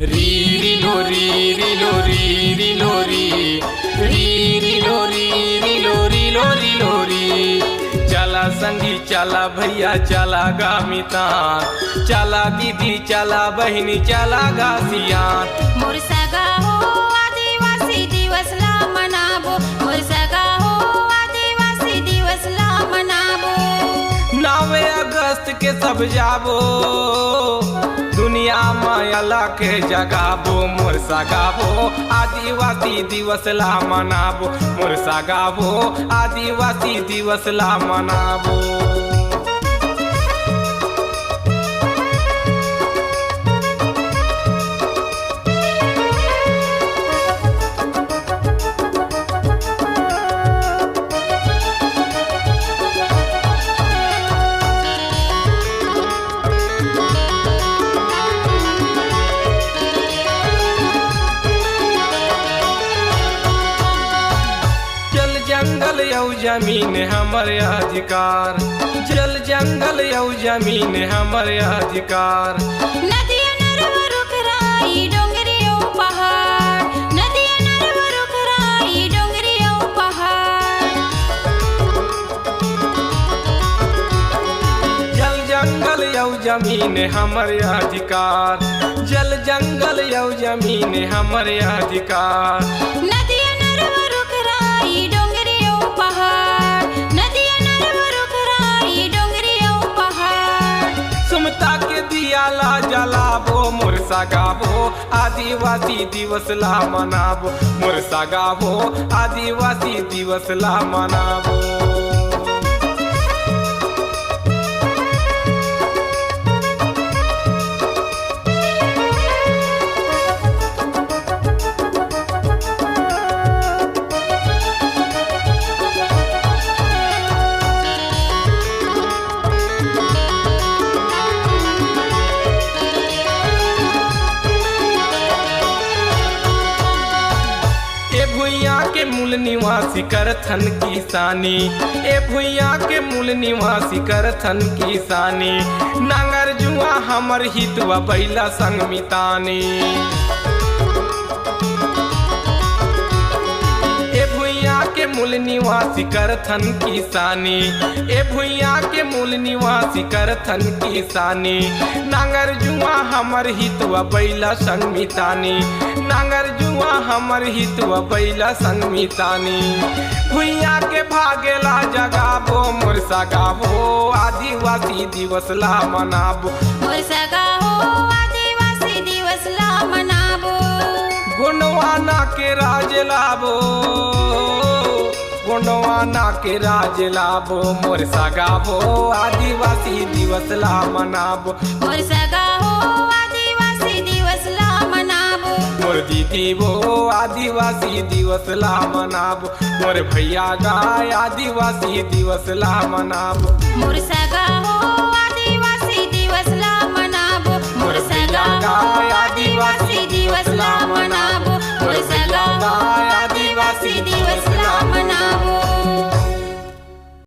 री री लो री री लो री री लो री री री लो री री लो री लो री लो री। चला संगी चला भैया चला गामितान, चला दीदी चला बहिनी चला गासियान। मोर सगा हो आदिवासी दिवसला मनाबो, मोर सगा हो आदिवासी दिवसला मनाबो। 9 अगस्त के सब जाबो, दुनिया मायाला के जगाबो। मोर सगाबो आदिवासी दिवस ला मनाबो, मोर सगाबो आदिवासी दिवस ला मनाबो। जंगल यौ जमीन हमर अधिकार, जल जंगल यौ जमीन हमर अधिकार। नदिया नरवा रुखराई डोंगरियो पहाड़, नदिया नरवा रुखराई डोंगरियो पहाड़। जल जंगल यौ जमीन हमर अधिकार, जल जंगल यौ जमीन हमर अधिकार। नदिया नरवा रुखराई डोंगरियो पहाड़, नदिया नरवा रुखराई डोंगरियो पहाड़। सुमता के दिया ला जलाबो, मोर सगाबो आदिवासी दिवस ला मनाबो, मोर सगाबो आदिवासी दिवस ला मनाबो। भुइया के मूल निवासी करथन किसानी, ए भुइया के मूल निवासी करथन किसानी। नांगर जुआ हमर हितवा बैला संग मितानी, ए भुइया के मूल निवासी करथन किसानी, ए भुइया के मूल निवासी करथन किसानी। नांगर जुआ हमर हितवा बैला संग मितानी, नांगर जुआ हमर हितवा बैला संग मितानी। भुइया के भागेला जगाबो, मोर सगाबो आदिवासी दिवस ला मनाबो, मोर सगा हो आदिवासी दिवसला मनाबो। गुणवाना के राज लाबो, गुणवाना के राज लाबो। मोर सगाबो आदिवासी दिवस ला मनाबो, मोर सगा हो आदिवासी दिवसला मनाबो। मोर दीदी वो आदिवासी दिवस ला मनाबो, मोर भैया गाय आदिवासी दिवस ला मनाबो। मोर सगा